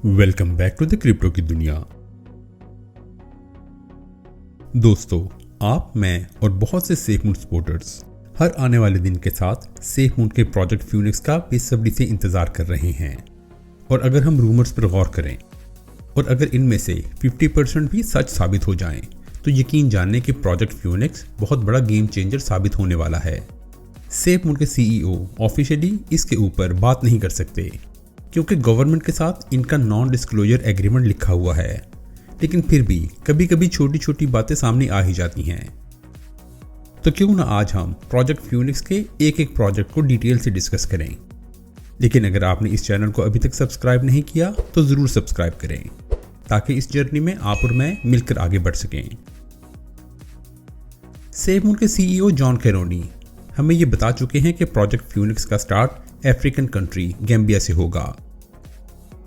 Welcome back to the crypto की दुनिया। दोस्तों, आप, मैं और बहुत से सेफमून सपोर्टर्स हर आने वाले दिन के साथ सेफमून के प्रोजेक्ट फ्यूनिक्स का बेसब्री से इंतजार कर रहे हैं। और अगर हम रूमर्स पर गौर करें और अगर इनमें से 50% भी सच साबित हो जाएं, तो यकीन जानने कि प्रोजेक्ट फ्यूनिक्स बहुत बड़ा गेम चेंजर साबित होने वाला है। सेफमून के CEO ऑफिशियली इसके ऊपर बात नहीं कर सकते क्योंकि गवर्नमेंट के साथ इनका नॉन डिस्क्लोजर एग्रीमेंट लिखा हुआ है, लेकिन फिर भी कभी कभी छोटी छोटी बातें सामने आ ही जाती हैं। तो क्यों ना आज हम प्रोजेक्ट फ्यूनिक्स के एक एक प्रोजेक्ट को डिटेल से डिस्कस करें। लेकिन अगर आपने इस चैनल को अभी तक सब्सक्राइब नहीं किया तो ज़रूर सब्सक्राइब करें ताकि इस जर्नी में आप और मैं मिलकर आगे बढ़ सकें। सेफमून के CEO जॉन कैरोनी हमें ये बता चुके हैं कि प्रोजेक्ट फ्यूनिक्स का स्टार्ट अफ्रीकन कंट्री गैम्बिया से होगा।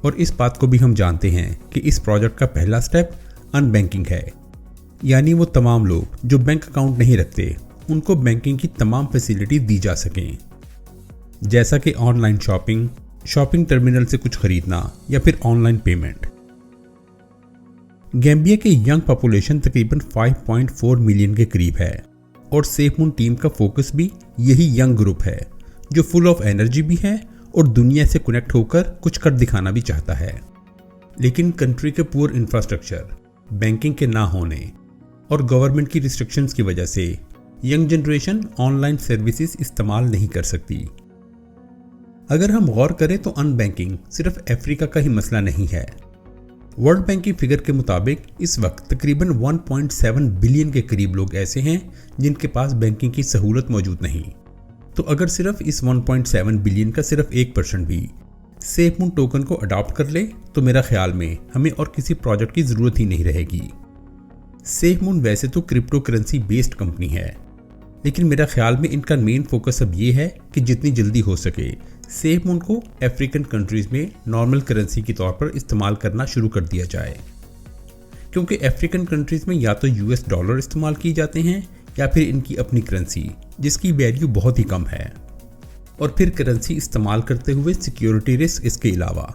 और इस बात को भी हम जानते हैं कि इस प्रोजेक्ट का पहला स्टेप अनबैंकिंग है, यानी वो तमाम लोग जो बैंक अकाउंट नहीं रखते उनको बैंकिंग की तमाम फैसिलिटी दी जा सकें, जैसा कि ऑनलाइन शॉपिंग टर्मिनल से कुछ खरीदना या फिर ऑनलाइन पेमेंट। गैम्बिया की यंग पॉपुलेशन तकरीबन 5.4 मिलियन के करीब है और सेफमून टीम का फोकस भी यही यंग ग्रुप है जो फुल ऑफ एनर्जी भी है और दुनिया से कनेक्ट होकर कुछ कर दिखाना भी चाहता है। लेकिन कंट्री के पुअर इंफ्रास्ट्रक्चर, बैंकिंग के ना होने और गवर्नमेंट की रिस्ट्रिक्शंस की वजह से यंग जनरेशन ऑनलाइन सर्विसेज इस्तेमाल नहीं कर सकती। अगर हम गौर करें तो अनबैंकिंग सिर्फ अफ्रीका का ही मसला नहीं है। वर्ल्ड बैंक की फिगर के मुताबिक इस वक्त तकरीबन 1.7 बिलियन के करीब लोग ऐसे हैं जिनके पास बैंकिंग की सहूलत मौजूद नहीं। तो अगर सिर्फ इस 1.7 बिलियन का सिर्फ 1% भी सेफमून टोकन को अडॉप्ट कर ले तो मेरा ख्याल में हमें और किसी प्रोजेक्ट की ज़रूरत ही नहीं रहेगी। सेफमून वैसे तो क्रिप्टो करेंसी बेस्ड कंपनी है, लेकिन मेरा ख्याल में इनका मेन फोकस अब ये है कि जितनी जल्दी हो सके सेफमून को अफ्रीकन कंट्रीज़ में नॉर्मल करेंसी के तौर पर इस्तेमाल करना शुरू कर दिया जाए, क्योंकि अफ्रीकन कंट्रीज़ में या तो US डॉलर इस्तेमाल किए जाते हैं या फिर इनकी अपनी करेंसी जिसकी वैल्यू बहुत ही कम है, और फिर करेंसी इस्तेमाल करते हुए सिक्योरिटी रिस्क इसके अलावा।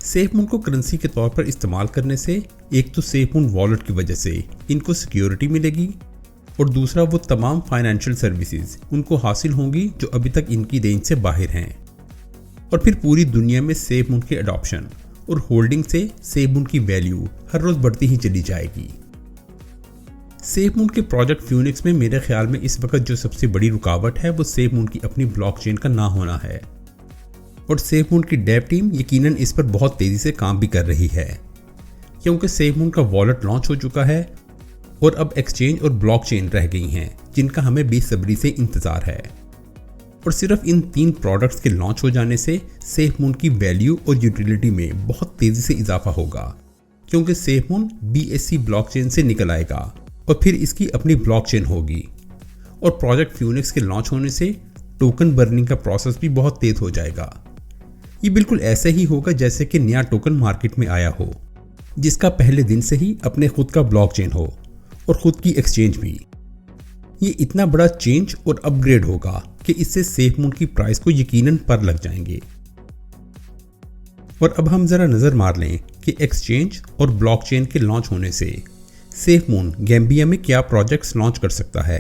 सेफमून को करेंसी के तौर पर इस्तेमाल करने से एक तो सेफमून वॉलेट की वजह से इनको सिक्योरिटी मिलेगी और दूसरा वो तमाम फाइनेंशियल सर्विसेज उनको हासिल होंगी जो अभी तक इनकी रेंज से बाहर हैं। और फिर पूरी दुनिया में सेफमून के अडॉप्शन और होल्डिंग से सेफमून की वैल्यू हर रोज़ बढ़ती ही चली जाएगी। सेफमून के प्रोजेक्ट फ्यूनिक्स में मेरे ख्याल में इस वक्त जो सबसे बड़ी रुकावट है वो सेफमून की अपनी ब्लॉकचेन का ना होना है, और सेफमून की डेव टीम यकीनन इस पर बहुत तेज़ी से काम भी कर रही है, क्योंकि सेफमून का वॉलेट लॉन्च हो चुका है और अब एक्सचेंज और ब्लॉकचेन रह गई हैं जिनका हमें बेसब्री से इंतज़ार है। और सिर्फ इन 3 प्रोडक्ट्स के लॉन्च हो जाने से सेफमून की वैल्यू और यूटिलिटी में बहुत तेज़ी से इजाफा होगा, क्योंकि सेफमून BSC ब्लॉकचेन से निकल आएगा और फिर इसकी अपनी ब्लॉकचेन होगी। और प्रोजेक्ट फ्यूनिक्स के लॉन्च होने से टोकन बर्निंग का प्रोसेस भी बहुत तेज हो जाएगा। ये बिल्कुल ऐसे ही होगा जैसे कि नया टोकन मार्केट में आया हो जिसका पहले दिन से ही अपने खुद का ब्लॉकचेन हो और खुद की एक्सचेंज भी। ये इतना बड़ा चेंज और अपग्रेड होगा कि इससे सेफमून की प्राइस को यकीनन पर लग जाएंगे। और अब हम जरा नज़र मार लें कि एक्सचेंज और ब्लॉकचेन के लॉन्च होने से सेफमून गैम्बिया में क्या प्रोजेक्ट्स लॉन्च कर सकता है।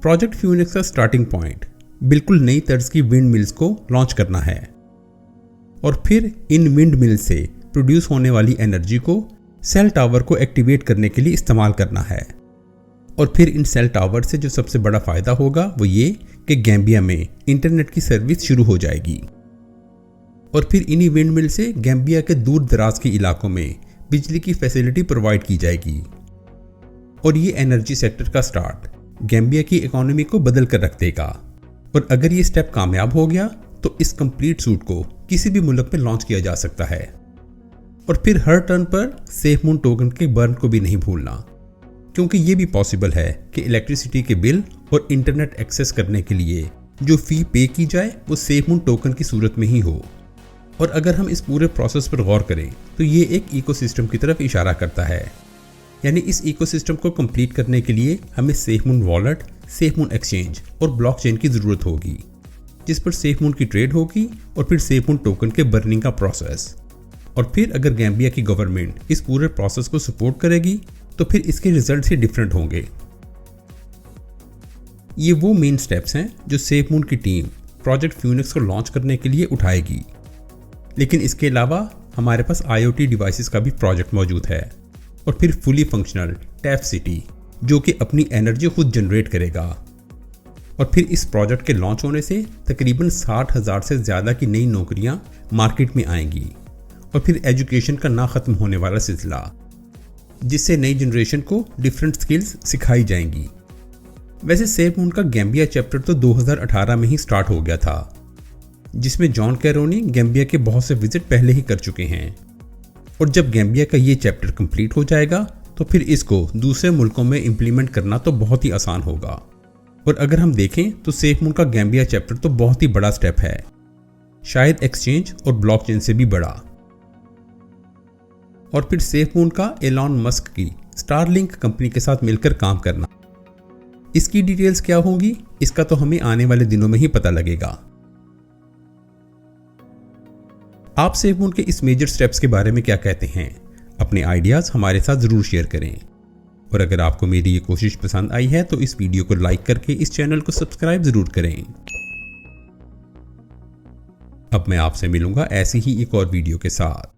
प्रोजेक्ट फ्यूनिक्स का स्टार्टिंग पॉइंट बिल्कुल नई तर्ज की विंड मिल्स को लॉन्च करना है और फिर इन विंड मिल्स से प्रोड्यूस होने वाली एनर्जी को सेल टावर को एक्टिवेट करने के लिए इस्तेमाल करना है। और फिर इन सेल टावर से जो सबसे बड़ा फ़ायदा होगा वो ये कि गैम्बिया में इंटरनेट की सर्विस शुरू हो जाएगी और फिर इन्हीं विंड मिल से गैम्बिया के दूर दराज के इलाकों में बिजली की फैसिलिटी प्रोवाइड की जाएगी। और ये एनर्जी सेक्टर का स्टार्ट गैम्बिया की इकोनॉमी को बदल कर रख देगा। और अगर ये स्टेप कामयाब हो गया तो इस कंप्लीट सूट को किसी भी मुल्क में लॉन्च किया जा सकता है। और फिर हर टर्न पर सेफमून टोकन के बर्न को भी नहीं भूलना, क्योंकि ये भी पॉसिबल है कि इलेक्ट्रिसिटी के बिल और इंटरनेट एक्सेस करने के लिए जो फ़ी पे की जाए वो सेफमून टोकन की सूरत में ही हो। और अगर हम इस पूरे प्रोसेस पर गौर करें तो ये एक इकोसिस्टम की तरफ इशारा करता है, यानी इस इकोसिस्टम को कंप्लीट करने के लिए हमें सेफमून वॉलेट, सेफमून एक्सचेंज और ब्लॉकचेन की ज़रूरत होगी, जिस पर सेफमून की ट्रेड होगी और फिर सेफमून टोकन के बर्निंग का प्रोसेस। और फिर अगर गैम्बिया की गवर्नमेंट इस पूरे प्रोसेस को सपोर्ट करेगी तो फिर इसके रिजल्ट ही डिफरेंट होंगे। ये वो मेन स्टेप्स हैं जो सेफमून की टीम प्रोजेक्ट फ्यूनिक्स को लॉन्च करने के लिए उठाएगी। लेकिन इसके अलावा हमारे पास IoT डिवाइसेस का भी प्रोजेक्ट मौजूद है और फिर फुली फंक्शनल टैफ सिटी जो कि अपनी एनर्जी खुद जनरेट करेगा। और फिर इस प्रोजेक्ट के लॉन्च होने से तकरीबन 60,000 से ज़्यादा की नई नौकरियां मार्केट में आएंगी और फिर एजुकेशन का ना ख़त्म होने वाला सिलसिला, जिससे नई जनरेशन को डिफरेंट स्किल्स सिखाई जाएंगी। वैसे सेफमून का गैम्बिया चैप्टर तो 2018 में ही स्टार्ट हो गया था, जिसमें जॉन कैरोनी गैम्बिया के बहुत से विजिट पहले ही कर चुके हैं। और जब गैम्बिया का ये चैप्टर कंप्लीट हो जाएगा तो फिर इसको दूसरे मुल्कों में इम्प्लीमेंट करना तो बहुत ही आसान होगा। और अगर हम देखें तो सेफमून का गैम्बिया चैप्टर तो बहुत ही बड़ा स्टेप है, शायद एक्सचेंज और ब्लॉकचेन से भी बड़ा। और फिर सेफमून का एलॉन मस्क की स्टारलिंक कंपनी के साथ मिलकर काम करना, इसकी डिटेल्स क्या होंगी इसका तो हमें आने वाले दिनों में ही पता लगेगा। आप सेफमून के इस मेजर स्टेप्स के बारे में क्या कहते हैं? अपने आइडियाज हमारे साथ जरूर शेयर करें। और अगर आपको मेरी ये कोशिश पसंद आई है तो इस वीडियो को लाइक करके इस चैनल को सब्सक्राइब जरूर करें। अब मैं आपसे मिलूंगा ऐसी ही एक और वीडियो के साथ।